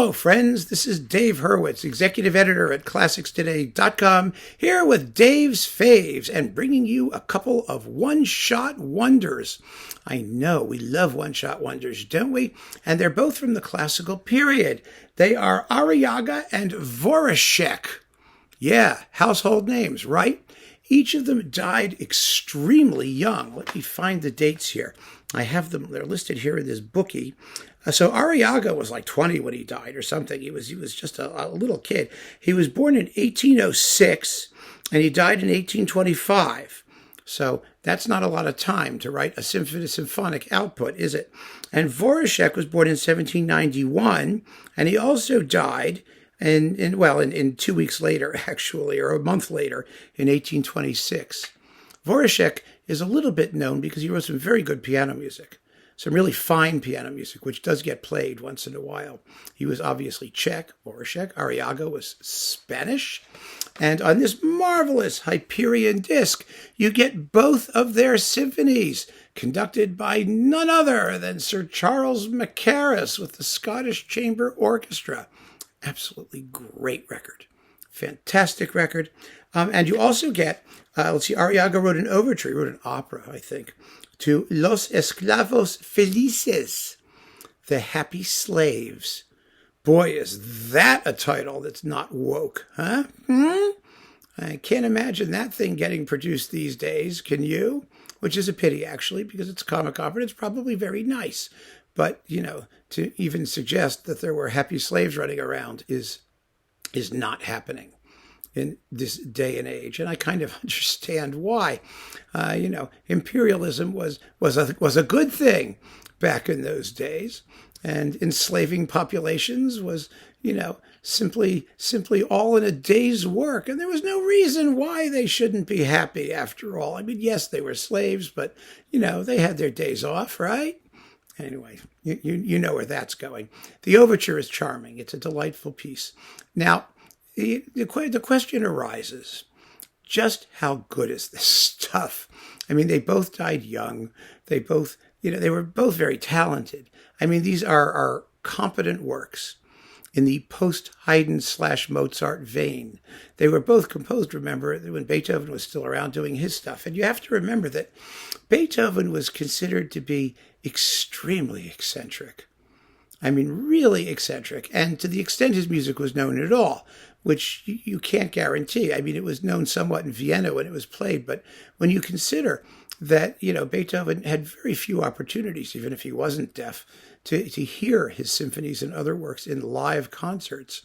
Hello, friends. This is Dave Hurwitz, executive editor at ClassicsToday.com, here with Dave's Faves and bringing you a couple of one-shot wonders. I know we love one-shot wonders, don't we? And they're both from the classical period. They are Arriaga and Voříšek. Yeah, household names, right? Each of them died extremely young. Let me find the dates here. I have them. They're listed here in this bookie. So Arriaga was like 20 when he died or something. He was just a little kid. He was born in 1806 and he died in 1825. So that's not a lot of time to write a symphonic output, is it? And Voříšek was born in 1791 and he also died in 2 weeks later, actually, or a month later in 1826. Voříšek is a little bit known because he wrote some very good piano music. Some really fine piano music, which does get played once in a while. He was obviously Czech, Voříšek. Arriaga was Spanish. And on this marvelous Hyperion disc, you get both of their symphonies, conducted by none other than Sir Charles Mackerras with the Scottish Chamber Orchestra. Absolutely great record. Fantastic record. And you also get, Arriaga wrote an overture, he wrote an opera, I think, to Los Esclavos Felices, the Happy Slaves. Boy, is that a title that's not woke, huh? I can't imagine that thing getting produced these days, can you? Which is a pity, actually, because it's a comic opera. It's probably very nice. But, to even suggest that there were happy slaves running around is not happening in this day and age. And I kind of understand why. Imperialism was a good thing back in those days. And enslaving populations was, simply all in a day's work. And there was no reason why they shouldn't be happy after all. I mean, yes, they were slaves, but, they had their days off, right? Anyway, you know where that's going. The overture is charming. It's a delightful piece. Now, the question arises, just how good is this stuff? I mean, they both died young. They both, they were both very talented. I mean, these are competent works in the post-Haydn/Mozart vein. They were both composed, remember, when Beethoven was still around doing his stuff. And you have to remember that Beethoven was considered to be extremely eccentric. I mean, really eccentric. And to the extent his music was known at all, which you can't guarantee. I mean, it was known somewhat in Vienna when it was played. But when you consider that, Beethoven had very few opportunities, even if he wasn't deaf, to hear his symphonies and other works in live concerts.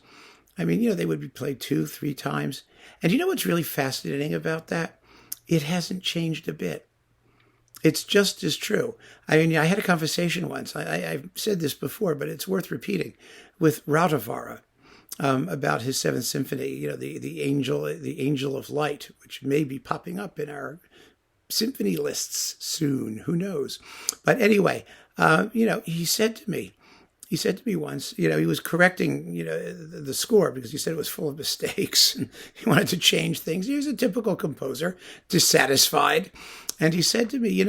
I mean, they would be played 2-3 times. And you know what's really fascinating about that? It hasn't changed a bit. It's just as true. I mean, I had a conversation once, I've said this before, but it's worth repeating, with Rautavaara about his Seventh Symphony, the Angel of Light, which may be popping up in our symphony lists soon. Who knows? But anyway, he said to me once, he was correcting, the score because he said it was full of mistakes and he wanted to change things. He was a typical composer, dissatisfied. And he said to me,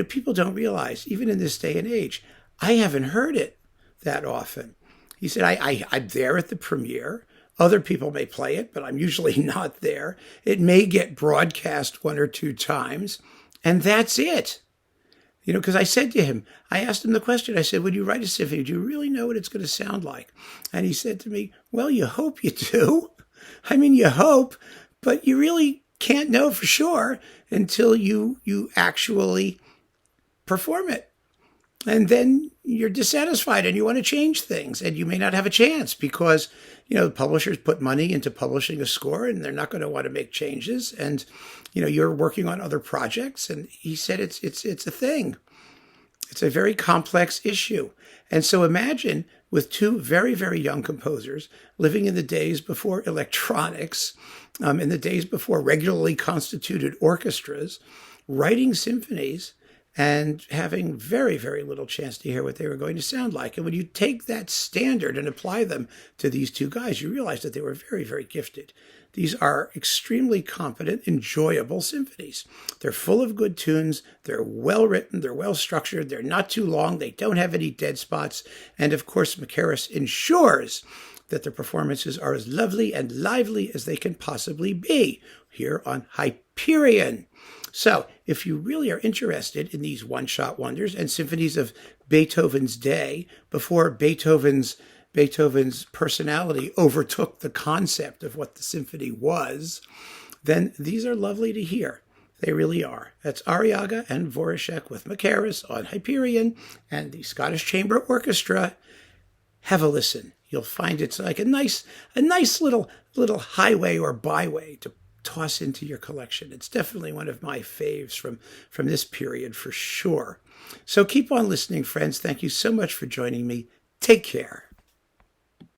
people don't realize, even in this day and age, I haven't heard it that often. He said, I'm there at the premiere. Other people may play it, but I'm usually not there. It may get broadcast 1 or 2 times, and that's it. Because I said to him, I asked him the question, I said, when you write a symphony, do you really know what it's going to sound like? And he said to me, well, you hope you do. I mean, you hope, but you really can't know for sure until you actually perform it. And then you're dissatisfied and you want to change things and you may not have a chance because, the publishers put money into publishing a score and they're not going to want to make changes. And, you're working on other projects. And he said, it's a thing. It's a very complex issue. And so imagine with 2 very, very young composers living in the days before electronics, in the days before regularly constituted orchestras, writing symphonies and having very, very little chance to hear what they were going to sound like. And when you take that standard and apply them to these two guys, you realize that they were very, very gifted. These are extremely competent, enjoyable symphonies. They're full of good tunes. They're well written. They're well structured. They're not too long. They don't have any dead spots. And of course, Mackerras ensures that the performances are as lovely and lively as they can possibly be here on Hyperion. So if you really are interested in these one-shot wonders and symphonies of Beethoven's day, before Beethoven's personality overtook the concept of what the symphony was, then these are lovely to hear. They really are. That's Arriaga and Voríšek with Mackerras on Hyperion and the Scottish Chamber Orchestra. Have a listen. You'll find it's like a nice little highway or byway to toss into your collection. It's definitely one of my faves from this period for sure. So keep on listening, friends. Thank you so much for joining me. Take care.